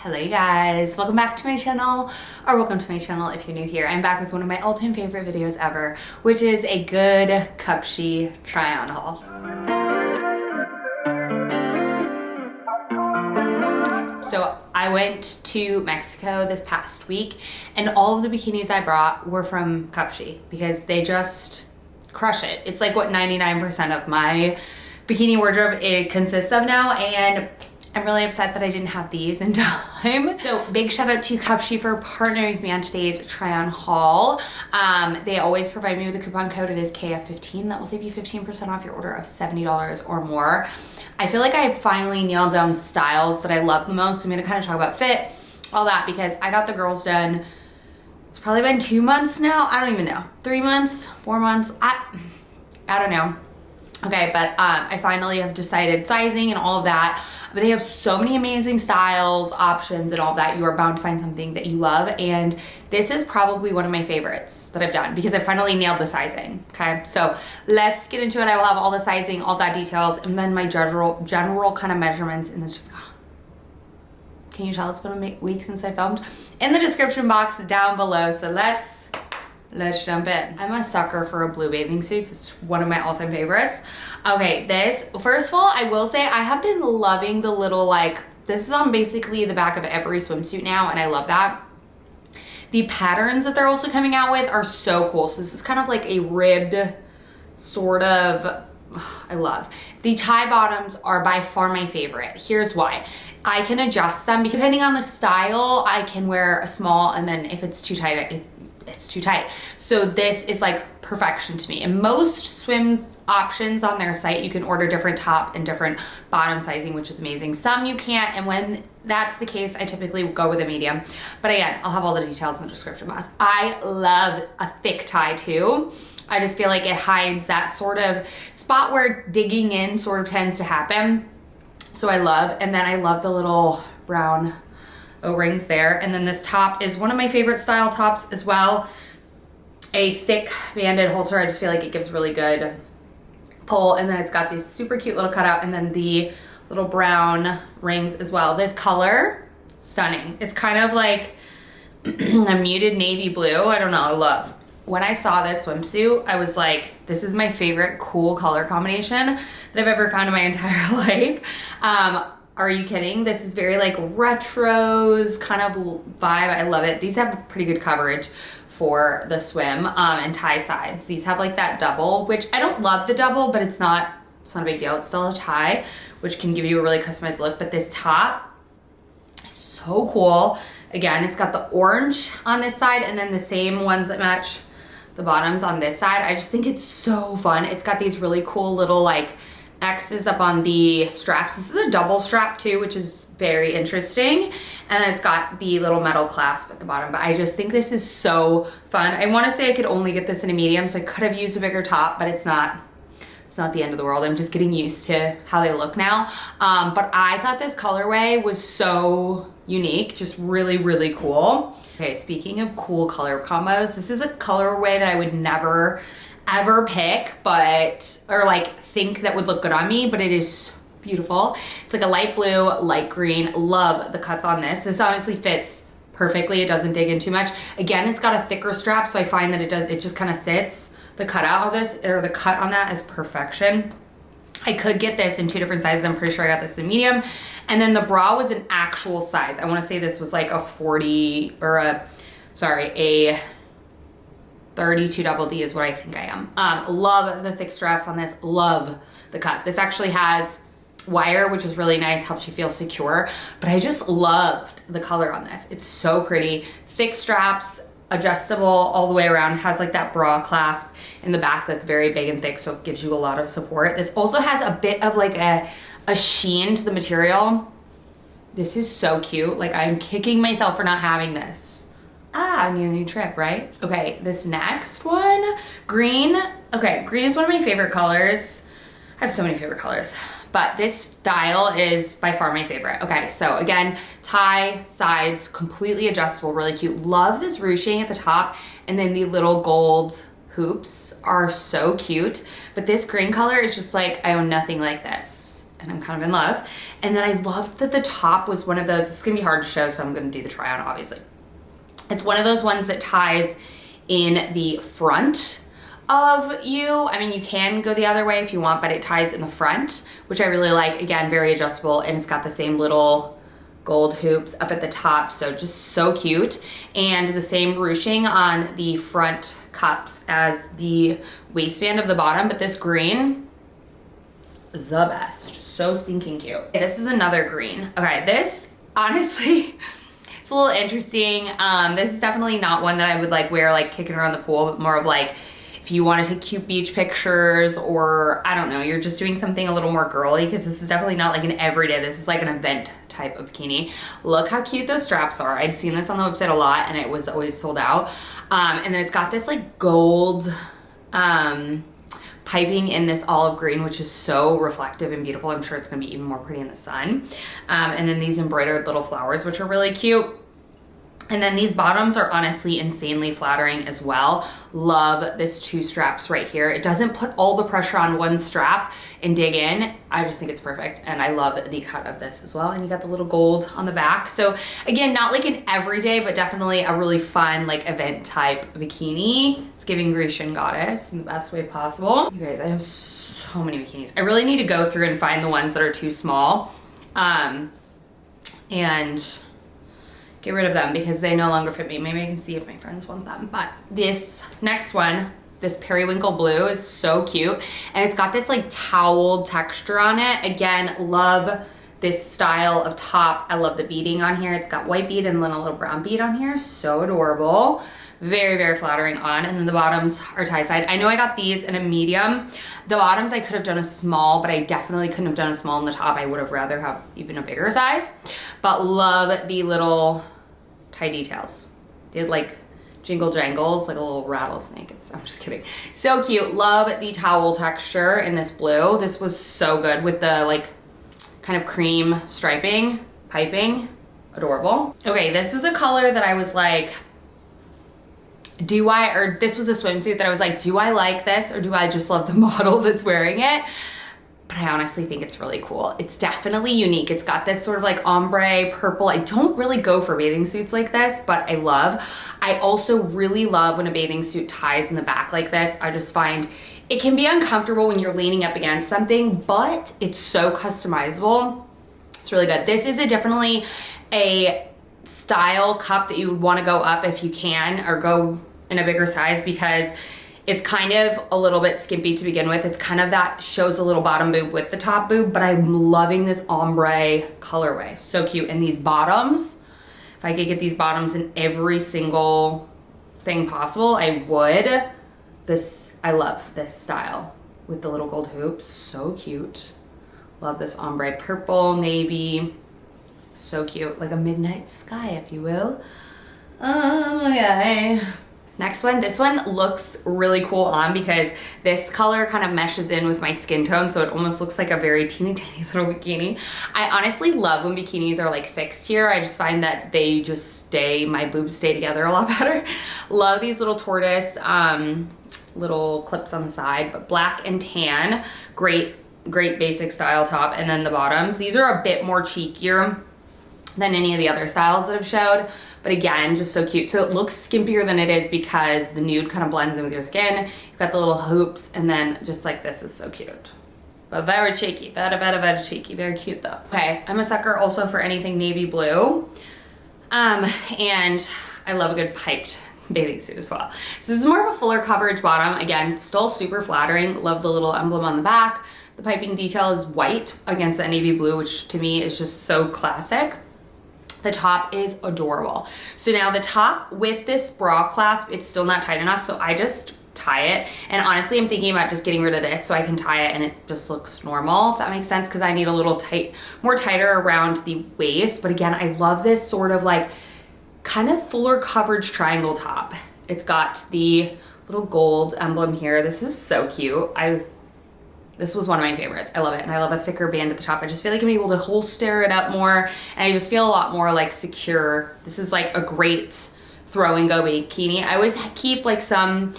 Hello you guys, welcome back to my channel, or welcome to my channel if you're new here. I'm back with one of my all-time favorite videos ever, which is a good CUPSHE try-on haul. So I went to Mexico this past week and all of the bikinis I brought were from CUPSHE because they just crush it. It's like what 99% of my bikini wardrobe it consists of now, and I'm really upset that I didn't have these in time. So big shout out to CUPSHE for partnering with me on today's try on haul. They always provide me with a coupon code. It is KF15. That will save you 15% off your order of $70 or more. I feel like I have finally nailed down styles that I love the most. So I'm gonna kind of talk about fit, all that, because I got the girls done. It's probably been 2 months now. I don't even know. 3 months, 4 months. I don't know. Okay, but I finally have decided sizing and all of that. But they have so many amazing styles, options, and all of that. You are bound to find something that you love. And this is probably one of my favorites that I've done because I finally nailed the sizing, okay? So let's get into it. I will have all the sizing, all that details, and then my general kind of measurements. And then just, can you tell it's been a week since I filmed? In the description box down below. So let's jump in. I'm a sucker for a blue bathing suits. It's one of my all-time favorites. Okay, this, first of all, I will say I have been loving the little this is on basically the back of every swimsuit now, and I love that. The patterns that they're also coming out with are so cool. So this is kind of like a ribbed sort of, I love. The tie bottoms are by far my favorite. Here's why. I can adjust them because depending on the style, I can wear a small, and then if it's too tight, it's too tight. So this is like perfection to me. And most swim options on their site, you can order different top and different bottom sizing, which is amazing. Some you can't, and when that's the case, I typically go with a medium. But again, I'll have all the details in the description box. I love a thick tie too. I just feel like it hides that sort of spot where digging in sort of tends to happen. So I love, and then I love the little brown O-rings there. And then this top is one of my favorite style tops as well. A thick banded halter. I just feel like it gives really good pull. And then it's got these super cute little cutout, and then the little brown rings as well. This color, stunning. It's kind of like a muted navy blue. I don't know, I love. When I saw this swimsuit, I was like, this is my favorite cool color combination that I've ever found in my entire life. Are you kidding? This is very like retros kind of vibe. I love it. These have pretty good coverage for the swim and tie sides. These have like that double, which I don't love the double, but it's not a big deal. It's still a tie, which can give you a really customized look. But this top is so cool. Again, it's got the orange on this side and then the same ones that match the bottoms on this side. I just think it's so fun. It's got these really cool little like X's up on the straps. This is a double strap too, which is very interesting. And then it's got the little metal clasp at the bottom, but I just think this is so fun. I wanna say I could only get this in a medium, so I could have used a bigger top, but it's not the end of the world. I'm just getting used to how they look now. But I thought this colorway was so unique, just really, really cool. Okay, speaking of cool color combos, this is a colorway that I would never ever pick, or like think that would look good on me, but it is beautiful. It's like a light blue, light green. Love the cuts on this. This honestly fits perfectly. It doesn't dig in too much. Again, it's got a thicker strap, so I find that it just kind of sits. The cutout of this, or the cut on that, is perfection. I could get this in 2 different sizes. I'm pretty sure I got this in medium. And then the bra was an actual size. I want to say this was like a 40 or a 32 double D is what I think I am. Love the thick straps on this. Love the cut. This actually has wire, which is really nice, helps you feel secure. But I just loved the color on this. It's so pretty. Thick straps, adjustable all the way around, has like that bra clasp in the back that's very big and thick, so it gives you a lot of support. This also has a bit of like a sheen to the material. This is so cute. Like, I'm kicking myself for not having this. I need a new trip, right? Okay, this next one, green. Okay, green is one of my favorite colors. I have so many favorite colors, but this style is by far my favorite. Okay, so again, tie, sides, completely adjustable, really cute. Love this ruching at the top, and then the little gold hoops are so cute. But this green color is just like, I own nothing like this. and I'm kind of in love. And then I loved that the top was one of those, this is gonna be hard to show, so I'm gonna do the try on obviously. It's one of those ones that ties in the front of you. I mean, you can go the other way if you want, but it ties in the front, which I really like. Again, very adjustable, and it's got the same little gold hoops up at the top, so just so cute. And the same ruching on the front cups as the waistband of the bottom, but this green, the best. So stinking cute. Okay, this is another green. Okay, this, honestly, it's a little interesting. This is definitely not one that I would like wear like kicking around the pool, but more of like if you want to take cute beach pictures, or I don't know, you're just doing something a little more girly, because this is definitely not like an everyday, this is like an event type of bikini. Look how cute those straps are. I'd seen this on the website a lot and it was always sold out. And then it's got this like gold piping in this olive green, which is so reflective and beautiful. I'm sure it's gonna be even more pretty in the sun. And then these embroidered little flowers, which are really cute. And then these bottoms are honestly insanely flattering as well. Love this two straps right here. It doesn't put all the pressure on one strap and dig in. I just think it's perfect. And I love the cut of this as well. And you got the little gold on the back. So again, not like an everyday, but definitely a really fun like event type bikini. It's giving Grecian goddess in the best way possible. You guys, I have so many bikinis. I really need to go through and find the ones that are too small. And get rid of them because they no longer fit me. Maybe I can see if my friends want them. But this next one, this periwinkle blue, is so cute. And it's got this like toweled texture on it. Again, love this style of top. I love the beading on here. It's got white bead and then a little brown bead on here. So adorable. Very, very flattering on. And then the bottoms are tie side. I know I got these in a medium. The bottoms I could have done a small, but I definitely couldn't have done a small in the top. I would have rather have even a bigger size. But love the little tie details. They had like jingle jangles, like a little rattlesnake. I'm just kidding. So cute. Love the towel texture in this blue. This was so good with the like kind of cream striping, piping. Adorable. Okay, this is a color that I was like, this was a swimsuit that I was like, do I like this or do I just love the model that's wearing it? But I honestly think it's really cool. It's definitely unique. It's got this sort of like ombre purple. I don't really go for bathing suits like this, but I love. I also really love when a bathing suit ties in the back like this. I just find it can be uncomfortable when you're leaning up against something, but it's so customizable. It's really good. This is definitely a style cup that you would want to go up if you can, or go in a bigger size, because it's kind of a little bit skimpy to begin with. It's kind of that shows a little bottom boob with the top boob, but I'm loving this ombre colorway. So cute. And these bottoms, if I could get these bottoms in every single thing possible, I would. I love this style with the little gold hoops. So cute. Love this ombre purple, navy. So cute. Like a midnight sky, if you will. Okay. Next one, this one looks really cool on because this color kind of meshes in with my skin tone, so it almost looks like a very teeny tiny little bikini. I honestly love when bikinis are like fixed here. I just find that they just stay, my boobs stay together a lot better. Love these little tortoise little clips on the side, but black and tan, great basic style top. And then the bottoms, these are a bit more cheekier than any of the other styles that I've showed. But again, just so cute. So it looks skimpier than it is because the nude kind of blends in with your skin. You've got the little hoops, and then just like this is so cute. But very cheeky, very cheeky, very cute though. Okay, I'm a sucker also for anything navy blue. And I love a good piped bathing suit as well. So this is more of a fuller coverage bottom. Again, still super flattering. Love the little emblem on the back. The piping detail is white against that navy blue, which to me is just so classic. The top is adorable. So now the top with this bra clasp, it's still not tight enough, so I just tie it. And honestly, I'm thinking about just getting rid of this so I can tie it and it just looks normal, if that makes sense, because I need a little more tighter around the waist. But again, I love this sort of like kind of fuller coverage triangle top. It's got the little gold emblem here. This is so cute. This was one of my favorites. I love it. And I love a thicker band at the top. I just feel like I'm able to holster it up more. And I just feel a lot more like secure. This is like a great throw and go bikini. I always keep like some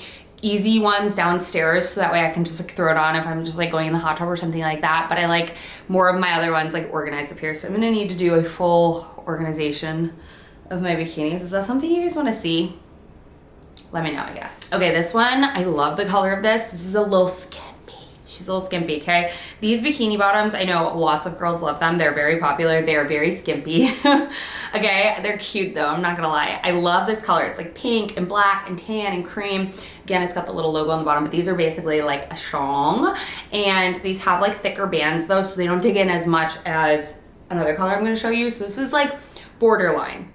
easy ones downstairs so that way I can just like throw it on if I'm just like going in the hot tub or something like that. But I like more of my other ones like organized up here. So I'm gonna need to do a full organization of my bikinis. Is that something you guys wanna see? Let me know, I guess. Okay, this one, I love the color of this. This is a little skimpy. She's a little skimpy, okay? These bikini bottoms, I know lots of girls love them. They're very popular. They are very skimpy. Okay, they're cute though, I'm not gonna lie. I love this color. It's like pink and black and tan and cream. Again, it's got the little logo on the bottom, but these are basically like a shong. And these have like thicker bands though, so they don't dig in as much as another color I'm gonna show you. So this is like borderline.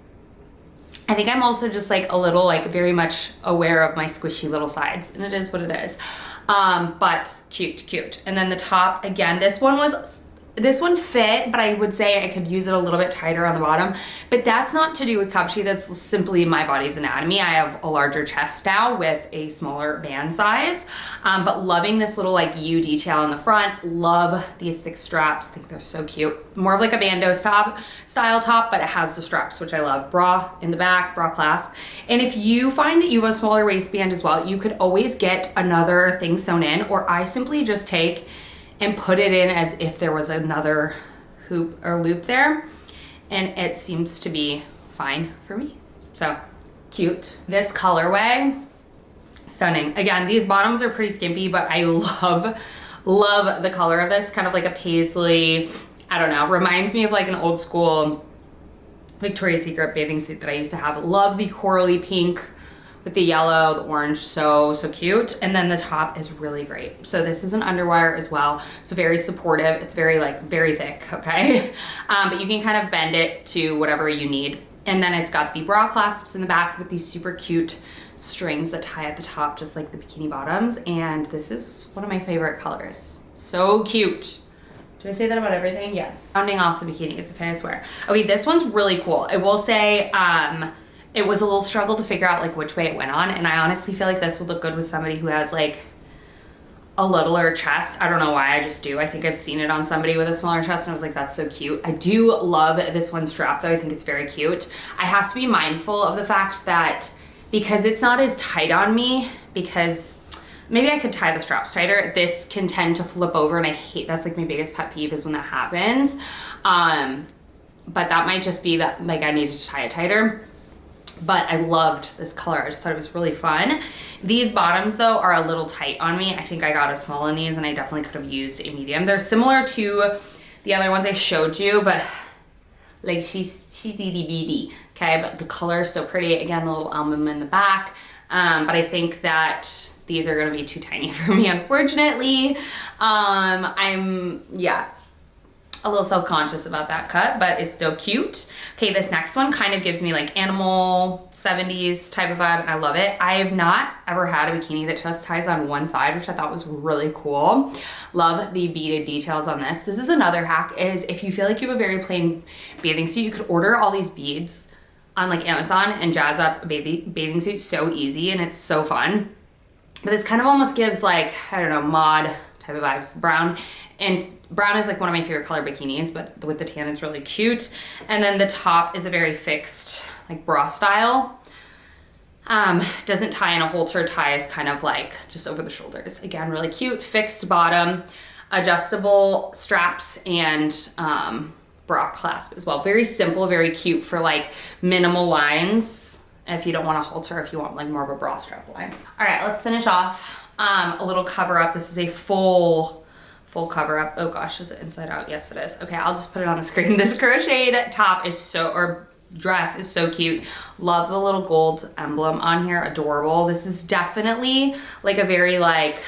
I think I'm also just like a little like very much aware of my squishy little sides, and it is what it is. But cute. And then the top, again, this one fit, but I would say I could use it a little bit tighter on the bottom, but that's not to do with CUPSHE. That's simply my body's anatomy. I have a larger chest now with a smaller band size, but loving this little like U detail in the front. Love these thick straps. I think they're so cute. More of like a bandeau style top, but it has the straps, which I love. Bra in the back, bra clasp. And if you find that you have a smaller waistband as well, you could always get another thing sewn in, or I simply just take and put it in as if there was another hoop or loop there. And it seems to be fine for me. So cute. This colorway, stunning. Again, these bottoms are pretty skimpy, but I love the color of this. Kind of like a paisley, I don't know, reminds me of like an old school Victoria's Secret bathing suit that I used to have. Love the corally pink with the yellow, the orange, so cute. And then the top is really great. So this is an underwire as well. So very supportive. It's very like, very thick, okay? But you can kind of bend it to whatever you need. And then it's got the bra clasps in the back with these super cute strings that tie at the top, just like the bikini bottoms. And this is one of my favorite colors. So cute. Did I say that about everything? Yes. Rounding off the bikinis, okay, I swear. Okay, this one's really cool. I will say, it was a little struggle to figure out like which way it went on, and I honestly feel like this would look good with somebody who has like a littler chest. I don't know why, I just do. I think I've seen it on somebody with a smaller chest and I was like, that's so cute. I do love this one strap though. I think it's very cute. I have to be mindful of the fact that because it's not as tight on me, because maybe I could tie the straps tighter, this can tend to flip over, and I hate, that's like my biggest pet peeve is when that happens. But that might just be that like I needed to tie it tighter. But I loved this color. I just thought it was really fun. These bottoms though are a little tight on me. I think I got a small in these and I definitely could have used a medium. They're similar to the other ones I showed you, but like she's itty bitty, okay? But the color is so pretty. Again, the little almond in the back. But I think that these are gonna be too tiny for me, unfortunately. I'm a little self-conscious about that cut, but it's still cute. Okay, this next one kind of gives me like animal 70s type of vibe, and I love it. I have not ever had a bikini that just ties on one side, which I thought was really cool. Love the beaded details on this. This is another hack, is if you feel like you have a very plain bathing suit, you could order all these beads on like Amazon and jazz up a bathing suit so easy, and it's so fun. But this kind of almost gives like, I don't know, mod type of vibes, brown. And brown is like one of my favorite color bikinis, but with the tan it's really cute. And then the top is a very fixed like bra style. Doesn't tie in a halter, ties kind of like just over the shoulders. Again, really cute, fixed bottom, adjustable straps, and bra clasp as well. Very simple, very cute for like minimal lines. If you don't want a halter, if you want like more of a bra strap line. All right, let's finish off a little cover up. This is a full cover up. Oh gosh, is it inside out? Yes, it is. Okay, I'll just put it on the screen. This crocheted top is or dress is so cute. Love the little gold emblem on here, adorable. This is definitely like a very like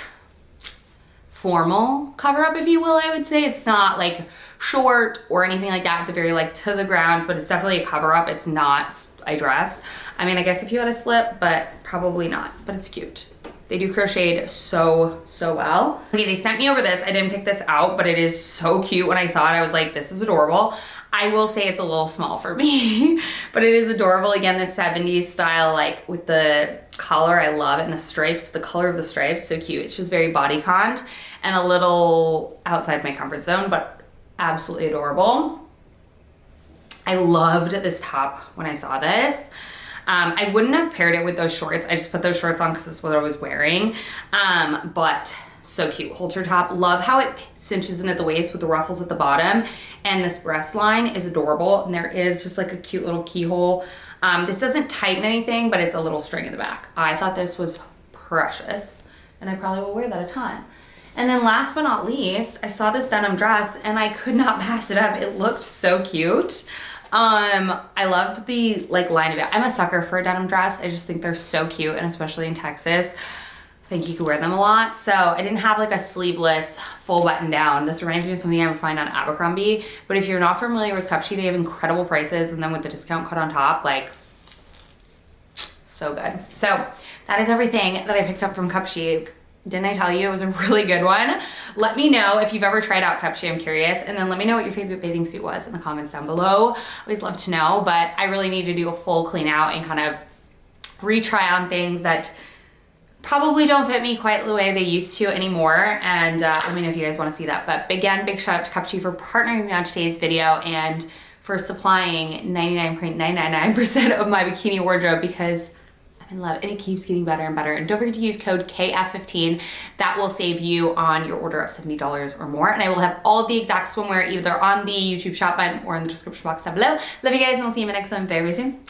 formal cover up, if you will, I would say. It's not like short or anything like that. It's a very like to the ground, but it's definitely a cover up. It's not a dress. I mean, I guess if you had a slip, but probably not, but it's cute. They do crocheted so well. Okay, they sent me over this. I didn't pick this out, but it is so cute. When I saw it, I was like, this is adorable. I will say it's a little small for me, but it is adorable. Again, the 70s style, like with the collar, I love it. And the stripes, the color of the stripes, so cute. It's just very bodycon and a little outside my comfort zone, but absolutely adorable. I loved this top when I saw this. I wouldn't have paired it with those shorts. I just put those shorts on because that's what I was wearing. But so cute. Halter top. Love how it cinches in at the waist with the ruffles at the bottom. And this breast line is adorable. And there is just like a cute little keyhole. This doesn't tighten anything, but it's a little string in the back. I thought this was precious. And I probably will wear that a ton. And then last but not least, I saw this denim dress and I could not pass it up. It looked so cute. I loved the like line of it. I'm a sucker for a denim dress. I just think they're so cute, and especially in Texas, I think you could wear them a lot. So I didn't have like a sleeveless full button down. This reminds me of something I would find on Abercrombie. But if you're not familiar with CUPSHE, they have incredible prices, and then with the discount code on top, like so good. So that is everything that I picked up from CUPSHE. Didn't I tell you it was a really good one? Let me know if you've ever tried out CUPSHE, I'm curious. And then let me know what your favorite bathing suit was in the comments down below. Always love to know, but I really need to do a full clean out and kind of retry on things that probably don't fit me quite the way they used to anymore. And let me know if you guys want to see that. But again, big shout out to CUPSHE for partnering with me on today's video and for supplying 99.999% of my bikini wardrobe, because in love, and it keeps getting better and better. And don't forget to use code KF15. That will save you on your order of $70 or more. And I will have all of the exact swimwear either on the YouTube shop button or in the description box down below. Love you guys, and I'll see you in my next one very, very soon.